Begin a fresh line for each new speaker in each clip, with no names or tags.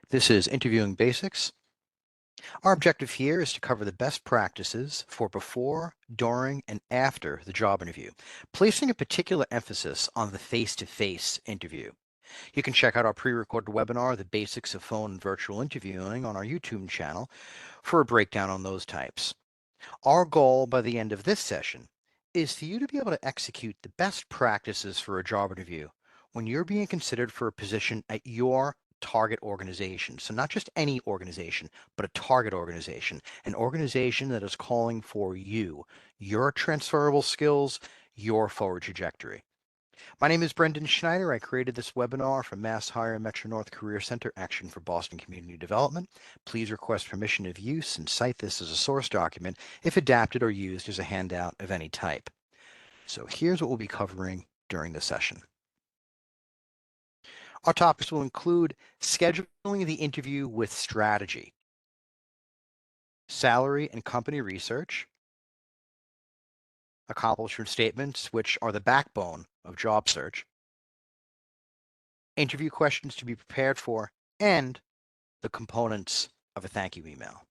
This is Interviewing Basics. Our objective here is to cover the best practices for before, during, and after the job interview, placing a particular emphasis on the face-to-face interview. You can check out our pre-recorded webinar, The Basics of Phone and Virtual Interviewing, on our YouTube channel for a breakdown on those types. Our goal by the end of this session is for you to be able to execute the best practices for a job interview when you're being considered for a position at your target organization. So not just any organization, but a target organization, an organization that is calling for you, your transferable skills, your forward trajectory. My name is Brendan Schneider. I created this webinar for MassHire Metro North Career Center Action for Boston Community Development. Please request permission of use and cite this as a source document if adapted or used as a handout of any type. So here's what we'll be covering during the session. Our topics will include scheduling the interview with strategy, salary and company research, accomplishment statements, which are the backbone of job search, interview questions to be prepared for, and the components of a thank you email.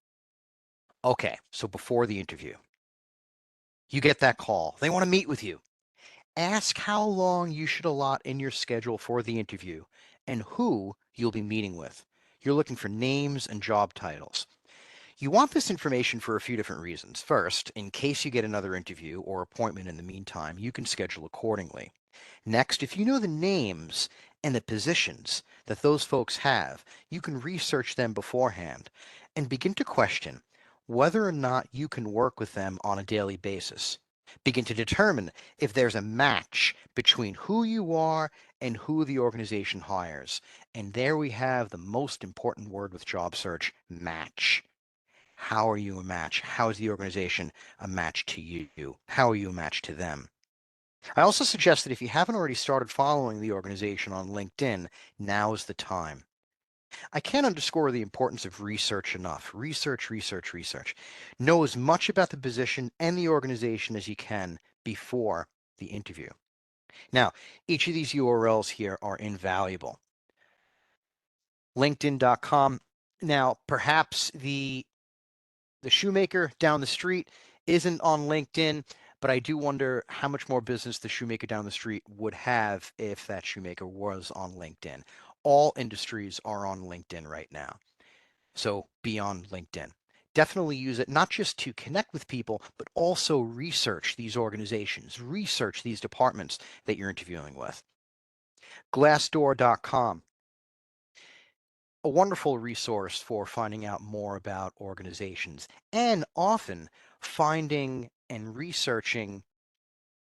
Okay, so before the interview, you get that call. They want to meet with you. Ask how long you should allot in your schedule for the interview and who you'll be meeting with. You're looking for names and job titles. You want this information for a few different reasons. First, in case you get another interview or appointment in the meantime, you can schedule accordingly. Next, if you know the names and the positions that those folks have, you can research them beforehand and begin to question whether or not you can work with them on a daily basis. Begin to determine if there's a match between who you are and who the organization hires. And there we have the most important word with job search, match. How are you a match? How is the organization a match to you? How are you a match to them? I also suggest that if you haven't already started following the organization on LinkedIn, now is the time. I can't underscore the importance of research enough. Research, research, research. Know as much about the position and the organization as you can before the interview. Now, each of these URLs here are invaluable. LinkedIn.com. Now, perhaps the shoemaker down the street isn't on LinkedIn, but I do wonder how much more business the shoemaker down the street would have if that shoemaker was on LinkedIn. All industries are on LinkedIn right now. So be on LinkedIn. Definitely use it not just to connect with people, but also research these organizations, research these departments that you're interviewing with. Glassdoor.com, a wonderful resource for finding out more about organizations and often finding and researching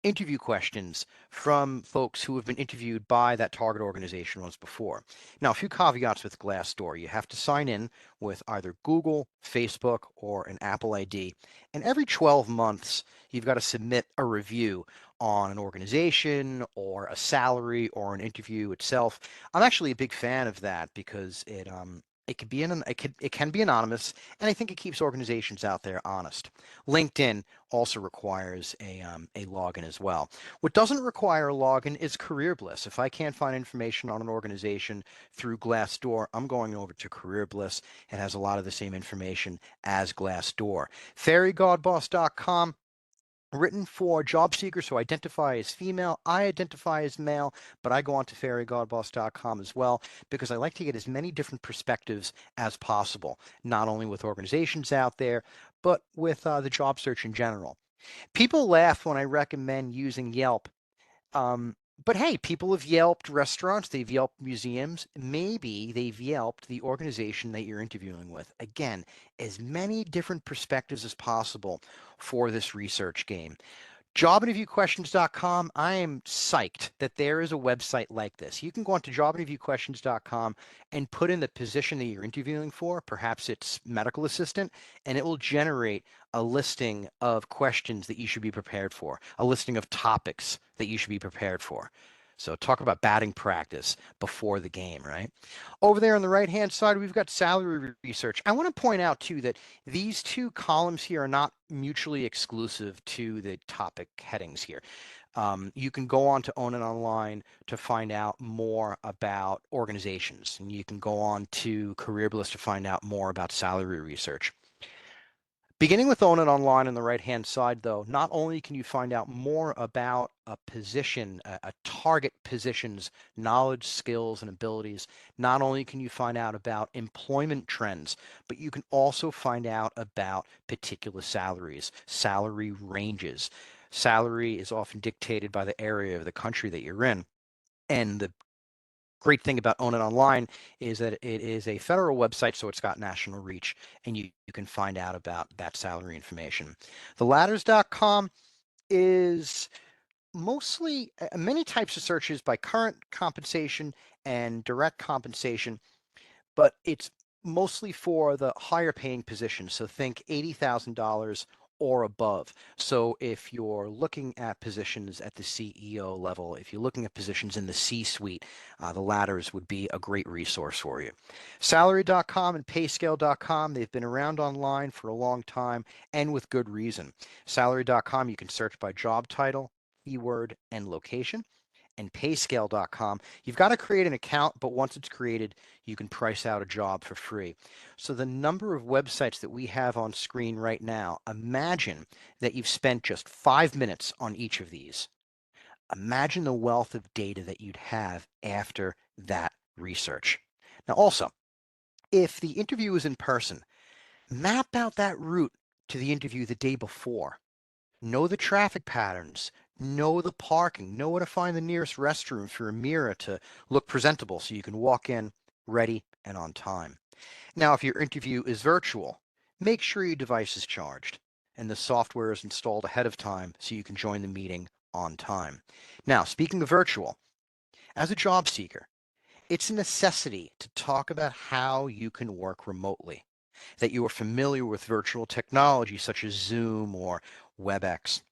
interview questions from folks who have been interviewed by that target organization once before. Now, a few caveats with Glassdoor. You have to sign in with either Google, Facebook, or an Apple ID. And every 12 months, you've got to submit a review on an organization or a salary or an interview itself. I'm actually a big fan of that because it can be anonymous, and I think it keeps organizations out there honest. LinkedIn also requires a login as well. What doesn't require a login is Career Bliss. If I can't find information on an organization through Glassdoor, I'm going over to Career Bliss. It has a lot of the same information as Glassdoor. FairyGodBoss.com, written for job seekers who identify as female. I identify as male, but I go on to fairygodboss.com as well because I like to get as many different perspectives as possible, not only with organizations out there, but with the job search in general. People laugh when I recommend using Yelp. But hey, people have Yelped restaurants, they've Yelped museums, maybe they've Yelped the organization that you're interviewing with. Again, as many different perspectives as possible for this research game. Jobinterviewquestions.com, I am psyched that there is a website like this. You can go on to jobinterviewquestions.com and put in the position that you're interviewing for, perhaps it's medical assistant, and it will generate a listing of questions that you should be prepared for, a listing of topics that you should be prepared for. So talk about batting practice before the game, right? Over there on the right-hand side, we've got salary research. I want to point out, too, that these two columns here are not mutually exclusive to the topic headings here. You can go on to Own It Online to find out more about organizations, and you can go on to CareerBlitz to find out more about salary research. Beginning with Own It Online on the right-hand side, though, not only can you find out more about a position, a target position's knowledge, skills, and abilities, not only can you find out about employment trends, but you can also find out about particular salaries, salary ranges. Salary is often dictated by the area of the country that you're in. And the great thing about Own It Online is that it is a federal website, so it's got national reach, and you can find out about that salary information. TheLadders.com is mostly many types of searches by current compensation and direct compensation, but it's mostly for the higher paying positions. So think $80,000 or above. So if you're looking at positions at the CEO level, if you're looking at positions in the C-suite, the Ladders would be a great resource for you. Salary.com and Payscale.com, they've been around online for a long time and with good reason. Salary.com, you can search by job title, keyword, and location. And Payscale.com, you've got to create an account, but once it's created, you can price out a job for free. So the number of websites that we have on screen right now, imagine that you've spent just 5 minutes on each of these. Imagine the wealth of data that you'd have after that research. Now, also, if the interview is in person, map out that route to the interview the day before. Know the traffic patterns, know the parking, know where to find the nearest restroom for a mirror to look presentable so you can walk in ready and on time. Now, if your interview is virtual, make sure your device is charged and the software is installed ahead of time so you can join the meeting on time. Now, speaking of virtual, as a job seeker, it's a necessity to talk about how you can work remotely, that you are familiar with virtual technology such as Zoom or WebEx,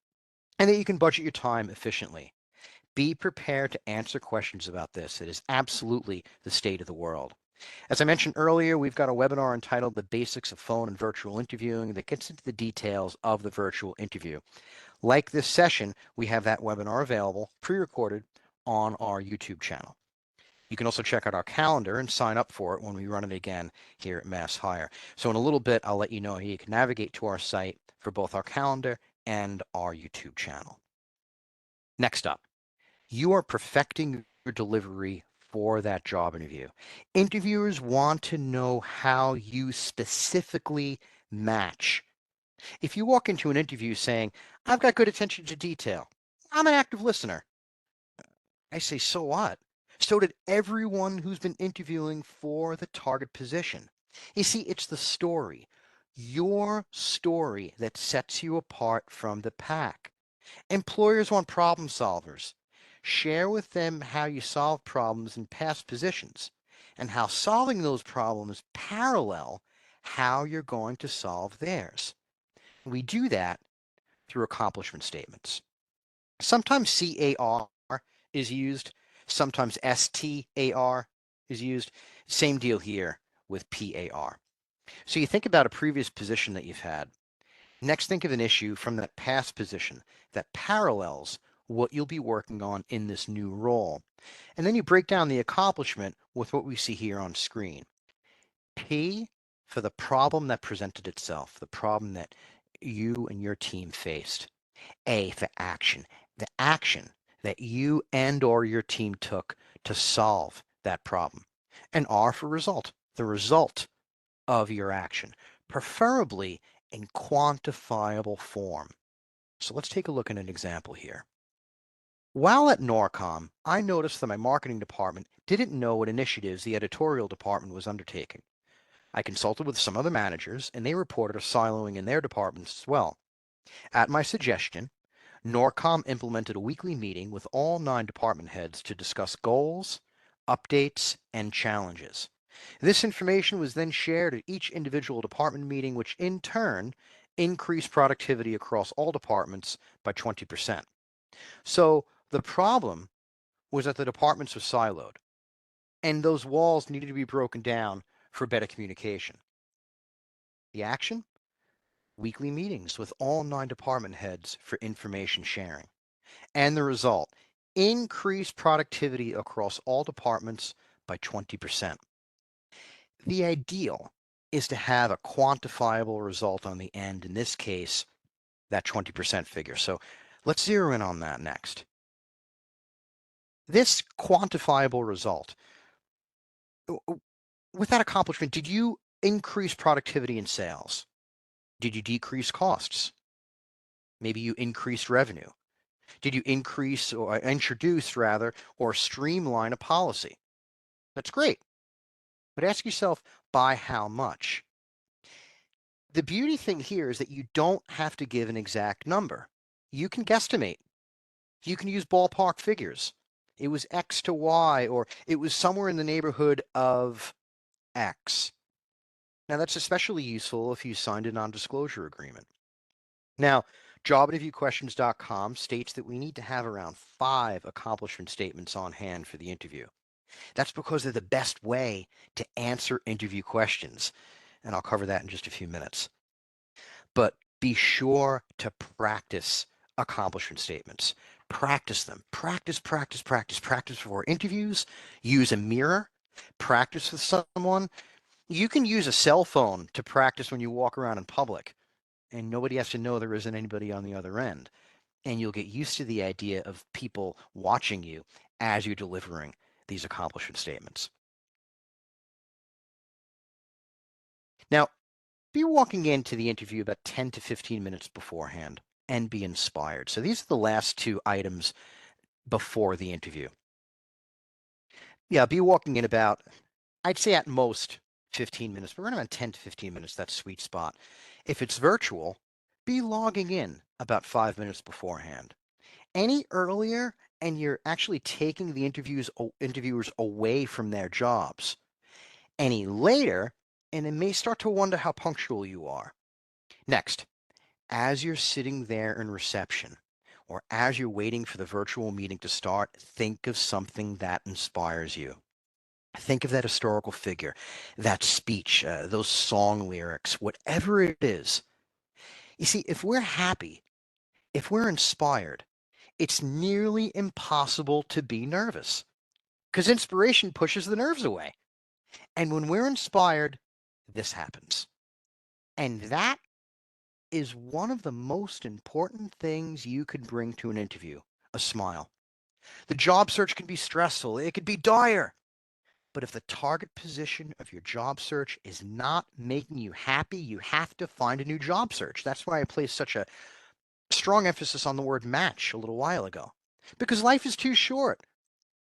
and that you can budget your time efficiently. Be prepared to answer questions about this. It is absolutely the state of the world. As I mentioned earlier, we've got a webinar entitled The Basics of Phone and Virtual Interviewing that gets into the details of the virtual interview. Like this session, we have that webinar available, pre-recorded, on our YouTube channel. You can also check out our calendar and sign up for it when we run it again here at MassHire. So in a little bit, I'll let you know how you can navigate to our site for both our calendar and our YouTube channel. Next up, you are perfecting your delivery for that job interview. Interviewers want to know how you specifically match. If you walk into an interview saying, I've got good attention to detail, I'm an active listener, I say, so what? So did everyone who's been interviewing for the target position. You see, it's the story, your story, that sets you apart from the pack. Employers want problem solvers. Share with them how you solve problems in past positions and how solving those problems parallel how you're going to solve theirs. We do that through accomplishment statements. Sometimes CAR is used, sometimes STAR is used. Same deal here with PAR. So you think about a previous position that you've had. Next, think of an issue from that past position that parallels what you'll be working on in this new role. And then you break down the accomplishment with what we see here on screen. P for the problem that presented itself, the problem that you and your team faced. A for action, the action that you and or your team took to solve that problem. And R for result, the result of your action, preferably in quantifiable form. So let's take a look at an example here. While at Norcom, I noticed that my marketing department didn't know what initiatives the editorial department was undertaking. I consulted with some other managers, and they reported a siloing in their departments as well. At my suggestion, Norcom implemented a weekly meeting with all 9 department heads to discuss goals, updates, and challenges. This information was then shared at each individual department meeting, which in turn increased productivity across all departments by 20%. So the problem was that the departments were siloed, and those walls needed to be broken down for better communication. The action? Weekly meetings with all 9 department heads for information sharing. And the result, increased productivity across all departments by 20%. The ideal is to have a quantifiable result on the end, in this case, that 20% figure. So let's zero in on that next. This quantifiable result, with that accomplishment, did you increase productivity in sales? Did you decrease costs? Maybe you increased revenue. Did you increase or introduce rather, or streamline a policy? That's great. But ask yourself, by how much? The beauty thing here is that you don't have to give an exact number. You can guesstimate. You can use ballpark figures. It was X to Y, or it was somewhere in the neighborhood of X. Now, that's especially useful if you signed a non-disclosure agreement. Now, jobinterviewquestions.com states that we need to have around 5 accomplishment statements on hand for the interview. That's because they're the best way to answer interview questions, and I'll cover that in just a few minutes. But be sure to practice accomplishment statements. Practice them. Practice before interviews. Use a mirror. Practice with someone. You can use a cell phone to practice when you walk around in public, and nobody has to know there isn't anybody on the other end. And you'll get used to the idea of people watching you as you're delivering these accomplishment statements. Now, be walking into the interview about 10 to 15 minutes beforehand and be inspired. So these are the last 2 items before the interview. Yeah, be walking in about, I'd say at most 15 minutes, but around 10 to 15 minutes, that sweet spot. If it's virtual, be logging in about 5 minutes beforehand. Any earlier, and you're actually taking the interviewers away from their jobs. Any later, and it may start to wonder how punctual you are. Next, as you're sitting there in reception, or as you're waiting for the virtual meeting to start, think of something that inspires you. Think of that historical figure, that speech, those song lyrics, whatever it is. You see, if we're happy, if we're inspired, it's nearly impossible to be nervous because inspiration pushes the nerves away. And when we're inspired, this happens. And that is one of the most important things you could bring to an interview, a smile. The job search can be stressful, it could be dire. But if the target position of your job search is not making you happy, you have to find a new job search. That's why I placed such a strong emphasis on the word match a little while ago. Because life is too short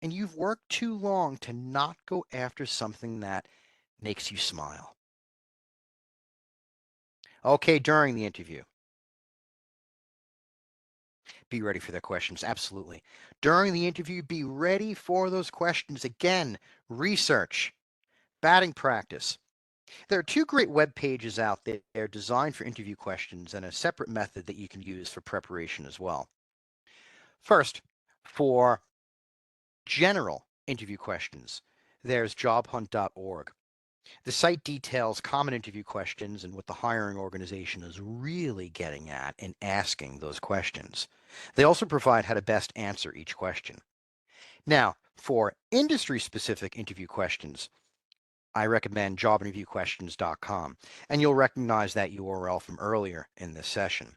and you've worked too long to not go after something that makes you smile. Okay, during the interview, be ready for their questions. Absolutely. During the interview, be ready for those questions. Again, research, batting practice. There are 2 great web pages out there designed for interview questions and a separate method that you can use for preparation as well. First, for general interview questions, there's jobhunt.org. The site details common interview questions and what the hiring organization is really getting at in asking those questions. They also provide how to best answer each question. Now, for industry-specific interview questions, I recommend jobinterviewquestions.com, and you'll recognize that URL from earlier in this session.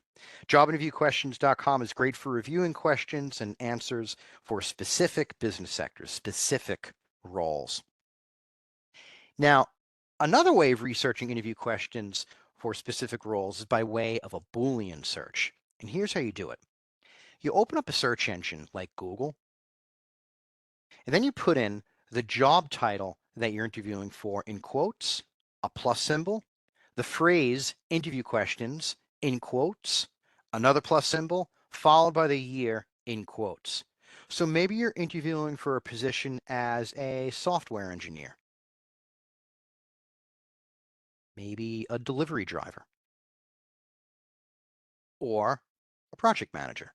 Jobinterviewquestions.com is great for reviewing questions and answers for specific business sectors, specific roles. Now, another way of researching interview questions for specific roles is by way of a Boolean search. And here's how you do it. You open up a search engine like Google, and then you put in the job title that you're interviewing for in quotes, a plus symbol, the phrase interview questions in quotes, another plus symbol, followed by the year in quotes. So maybe you're interviewing for a position as a software engineer, maybe a delivery driver, or a project manager.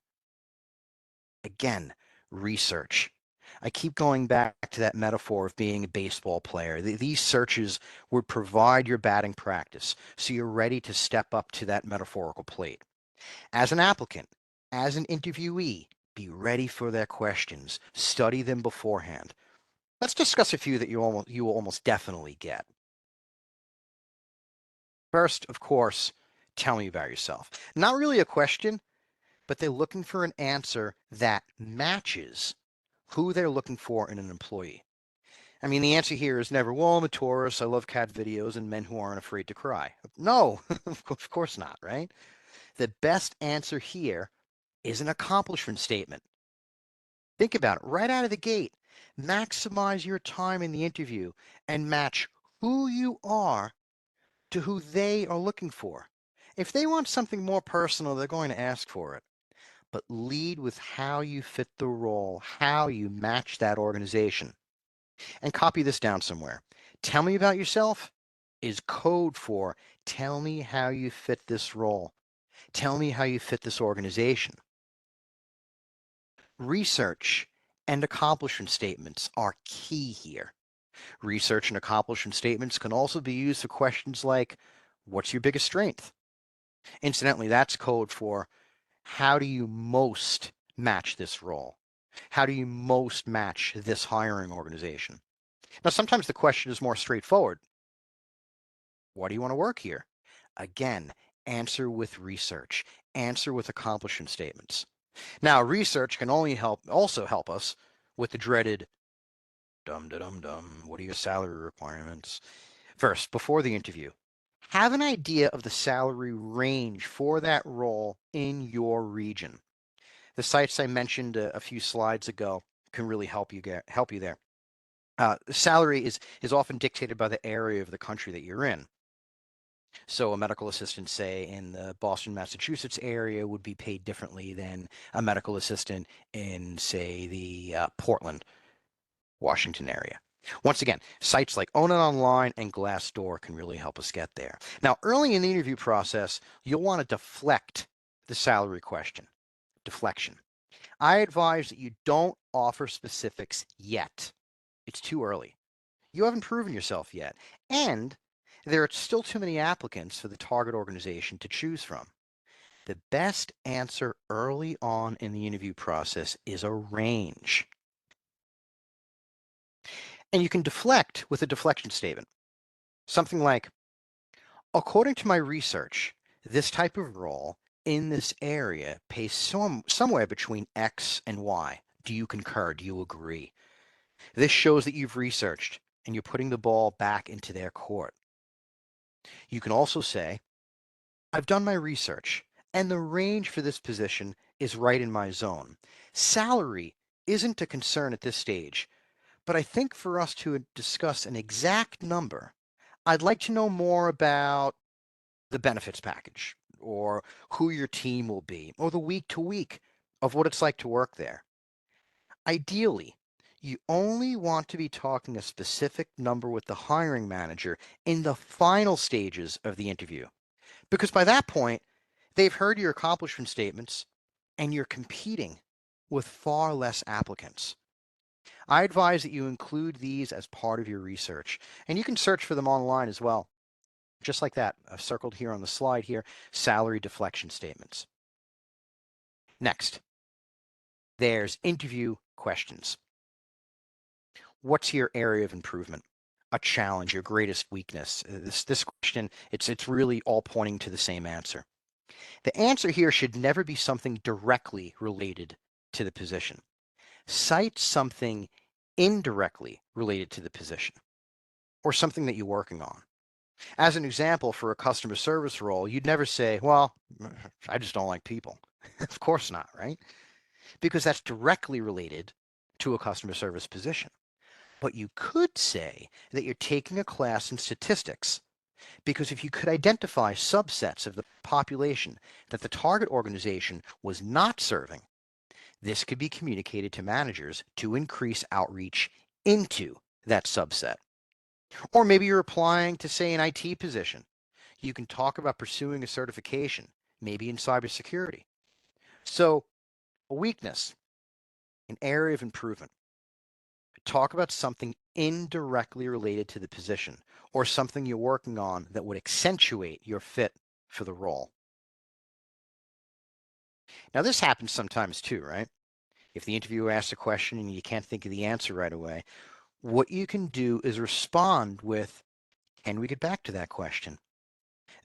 Again, research. I keep going back to that metaphor of being a baseball player. These searches would provide your batting practice so you're ready to step up to that metaphorical plate. As an applicant, as an interviewee, Be ready for their questions. Study them beforehand. Let's discuss a few that you will almost definitely get. First, of course, tell me about yourself. Not really a question, but they're looking for an answer that matches who they're looking for in an employee. I mean, the answer here is never, well, I'm a Taurus, I love cat videos and men who aren't afraid to cry. No, of course not, right? The best answer here is an accomplishment statement. Think about it right out of the gate. Maximize your time in the interview and match who you are to who they are looking for. If they want something more personal, they're going to ask for it. But lead with how you fit the role, how you match that organization. And copy this down somewhere. Tell me about yourself is code for tell me how you fit this role. Tell me how you fit this organization. Research and accomplishment statements are key here. Research and accomplishment statements can also be used for questions like, what's your biggest strength? Incidentally, that's code for how do you most match this role? How do you most match this hiring organization? Now, sometimes the question is more straightforward. Why do you want to work here? Again, answer with research, answer with accomplishment statements. Now, research can also help us with the dreaded dum. What are your salary requirements? First, before the interview, have an idea of the salary range for that role in your region. The sites I mentioned a few slides ago can really help you there. Salary is often dictated by the area of the country that you're in. So a medical assistant, say in the Boston, Massachusetts area, would be paid differently than a medical assistant in, say, the Portland, Washington area. Once again, sites like Own It Online and Glassdoor can really help us get there. Now, early in the interview process, you'll want to deflect the salary question. Deflection. I advise that you don't offer specifics yet. It's too early. You haven't proven yourself yet, and there are still too many applicants for the target organization to choose from. The best answer early on in the interview process is a range. And you can deflect with a deflection statement. Something like, according to my research, this type of role in this area pays somewhere between X and Y. Do you concur? Do you agree? This shows that you've researched and you're putting the ball back into their court. You can also say, I've done my research, and the range for this position is right in my zone. Salary isn't a concern at this stage, but I think for us to discuss an exact number, I'd like to know more about the benefits package, or who your team will be, or the week to week of what it's like to work there. Ideally, you only want to be talking a specific number with the hiring manager in the final stages of the interview, because by that point, they've heard your accomplishment statements and you're competing with far less applicants. I advise that you include these as part of your research, and you can search for them online as well. Just like that, I've circled here on the slide here, salary deflection statements. Next, there's interview questions. What's your area of improvement? A challenge, your greatest weakness? This question, it's really all pointing to the same answer. The answer here should never be something directly related to the position. Cite something indirectly related to the position or something that you're working on. As an example, for a customer service role, you'd never say, well, I just don't like people. Of course not, right? Because that's directly related to a customer service position. But you could say that you're taking a class in statistics, because if you could identify subsets of the population that the target organization was not serving, this could be communicated to managers to increase outreach into that subset. Or maybe you're applying to, say, an IT position. You can talk about pursuing a certification, maybe in cybersecurity. So, a weakness, an area of improvement. Talk about something indirectly related to the position or something you're working on that would accentuate your fit for the role. Now, this happens sometimes too, right? If the interviewer asks a question and you can't think of the answer right away, what you can do is respond with, can we get back to that question?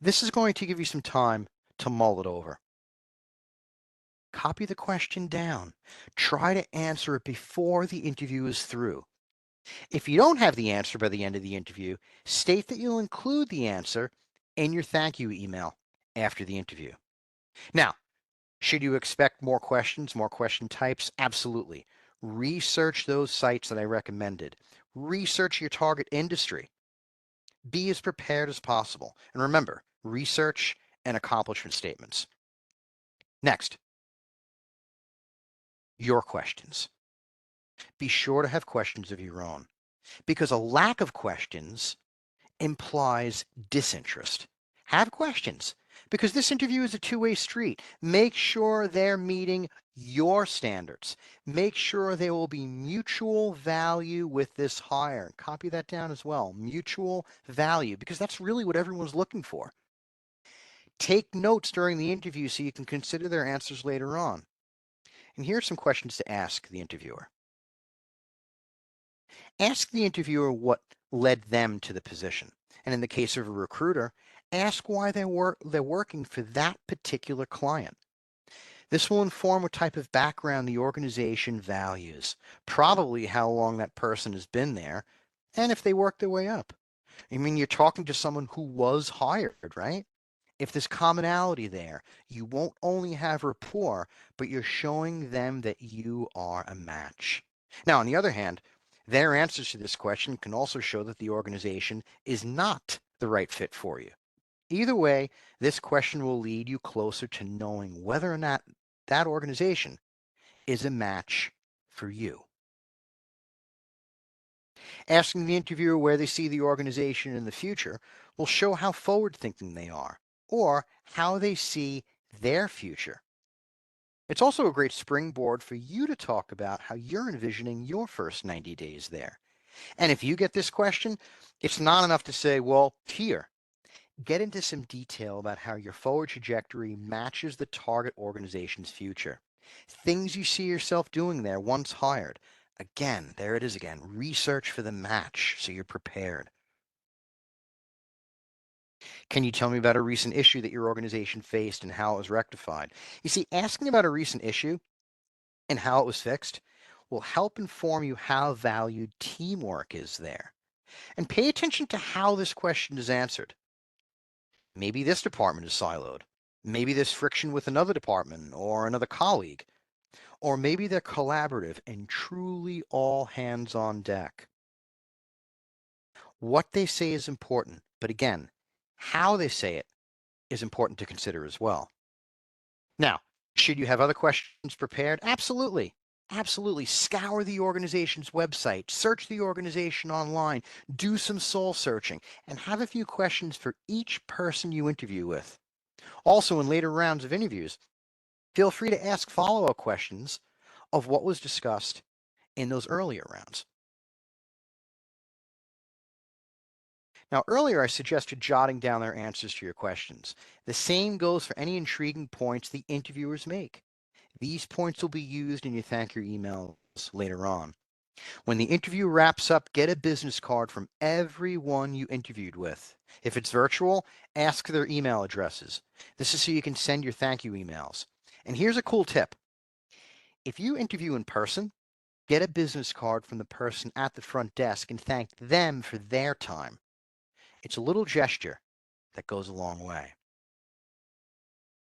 This is going to give you some time to mull it over. Copy the question down. Try to answer it before the interview is through. If you don't have the answer by the end of the interview, state that you'll include the answer in your thank you email after the interview. Now, should you expect more questions, more question types? Absolutely. Research those sites that I recommended. Research your target industry. Be as prepared as possible. And remember, research and accomplishment statements. Next, your questions. Be sure to have questions of your own, because a lack of questions implies disinterest. Have questions, because this interview is a two-way street. Make sure they're meeting your standards. Make sure there will be mutual value with this hire. Copy that down as well. Mutual value, because that's really what everyone's looking for. Take notes during the interview so you can consider their answers later on. And here are some questions to ask the interviewer. Ask the interviewer what led them to the position. And in the case of a recruiter, ask why they're working for that particular client. This will inform what type of background the organization values, probably how long that person has been there, and if they worked their way up. I mean, you're talking to someone who was hired, right? If there's commonality there, you won't only have rapport, but you're showing them that you are a match. Now, on the other hand, their answers to this question can also show that the organization is not the right fit for you. Either way, this question will lead you closer to knowing whether or not that organization is a match for you. Asking the interviewer where they see the organization in the future will show how forward-thinking they are, or how they see their future. It's also a great springboard for you to talk about how you're envisioning your first 90 days there. And if you get this question, it's not enough to say, well, here. Get into some detail about how your forward trajectory matches the target organization's future. Things you see yourself doing there once hired. Again, there it is again. Research for the match so you're prepared. Can you tell me about a recent issue that your organization faced and how it was rectified? You see, asking about a recent issue and how it was fixed will help inform you how valued teamwork is there. And pay attention to how this question is answered. Maybe this department is siloed. Maybe there's friction with another department or another colleague. Or maybe they're collaborative and truly all hands on deck. What they say is important, but again, how they say it is important to consider as well. Now, should you have other questions prepared? Absolutely. Absolutely. Scour the organization's website, search the organization online, do some soul searching, and have a few questions for each person you interview with. Also, in later rounds of interviews, feel free to ask follow-up questions of what was discussed in those earlier rounds. Now, earlier I suggested jotting down their answers to your questions. The same goes for any intriguing points the interviewers make. These points will be used in your thank you emails later on. When the interview wraps up, get a business card from everyone you interviewed with. If it's virtual, ask their email addresses. This is so you can send your thank you emails. And here's a cool tip. If you interview in person, get a business card from the person at the front desk and thank them for their time. It's a little gesture that goes a long way.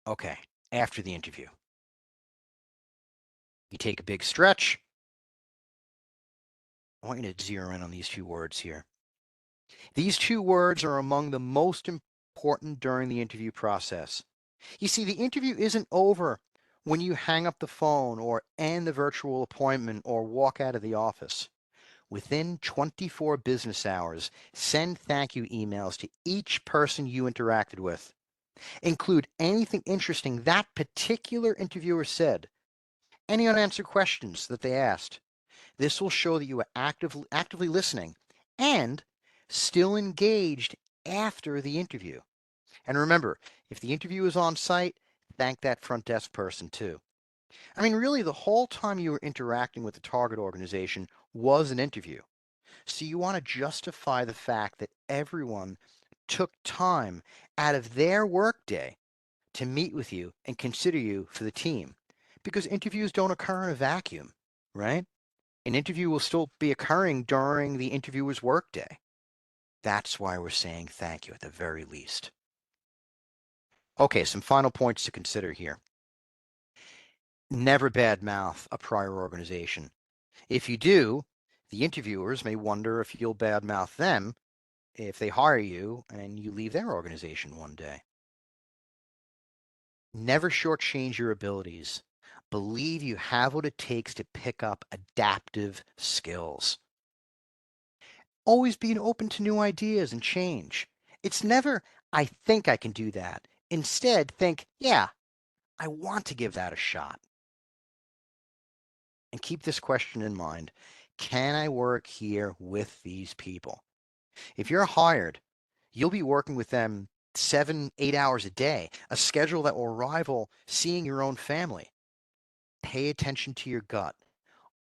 Okay, after the interview, you take a big stretch. I want you to zero in on these two words here. These two words are among the most important during the interview process. You see, the interview isn't over when you hang up the phone or end the virtual appointment or walk out of the office. Within 24 business hours, send thank you emails to each person you interacted with. Include anything interesting that particular interviewer said, any unanswered questions that they asked. This will show that you are actively listening and still engaged after the interview. And remember, if the interview is on site, thank that front desk person too. I mean, really, the whole time you were interacting with the target organization was an interview. So you want to justify the fact that everyone took time out of their workday to meet with you and consider you for the team. Because interviews don't occur in a vacuum, right? An interview will still be occurring during the interviewer's workday. That's why we're saying thank you at the very least. Okay, some final points to consider here. Never badmouth a prior organization. If you do, the interviewers may wonder if you'll badmouth them if they hire you and you leave their organization one day. Never shortchange your abilities. Believe you have what it takes to pick up adaptive skills. Always being open to new ideas and change. It's never, I think I can do that. Instead, think, yeah, I want to give that a shot. And keep this question in mind. Can I work here with these people? If you're hired, you'll be working with them 7, 8 hours a day, a schedule that will rival seeing your own family. Pay attention to your gut.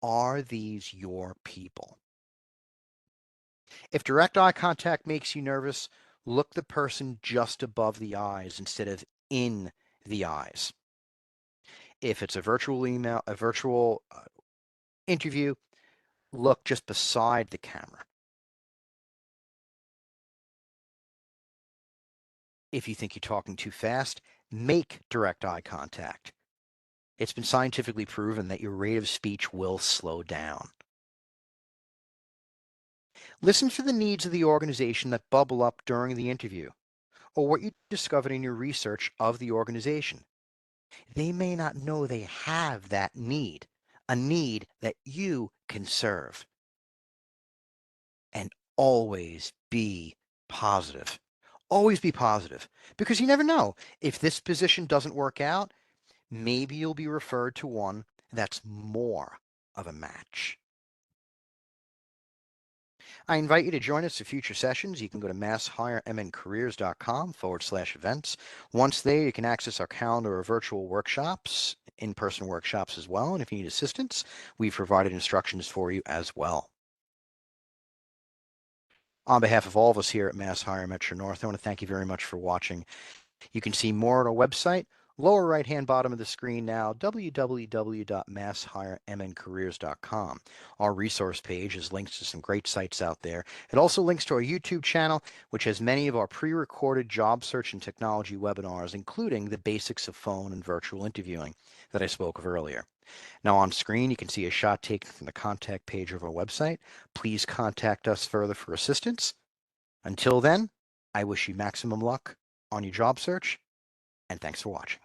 Are these your people? If direct eye contact makes you nervous, look the person just above the eyes instead of in the eyes. If it's a virtual interview, look just beside the camera. If you think you're talking too fast, make direct eye contact. It's been scientifically proven that your rate of speech will slow down. Listen for the needs of the organization that bubble up during the interview, or what you discovered in your research of the organization. They may not know they have that need, a need that you can serve. And always be positive. Always be positive, because you never know. If this position doesn't work out, maybe you'll be referred to one that's more of a match. I invite you to join us for future sessions. You can go to masshiremncareers.com/events. Once there, you can access our calendar of virtual workshops, in-person workshops as well. And if you need assistance, we've provided instructions for you as well. On behalf of all of us here at Mass Hire Metro North, I want to thank you very much for watching. You can see more at our website, lower right-hand bottom of the screen now, www.masshiremncareers.com. Our resource page has links to some great sites out there. It also links to our YouTube channel, which has many of our pre-recorded job search and technology webinars, including the basics of phone and virtual interviewing that I spoke of earlier. Now on screen, you can see a shot taken from the contact page of our website. Please contact us further for assistance. Until then, I wish you maximum luck on your job search, and thanks for watching.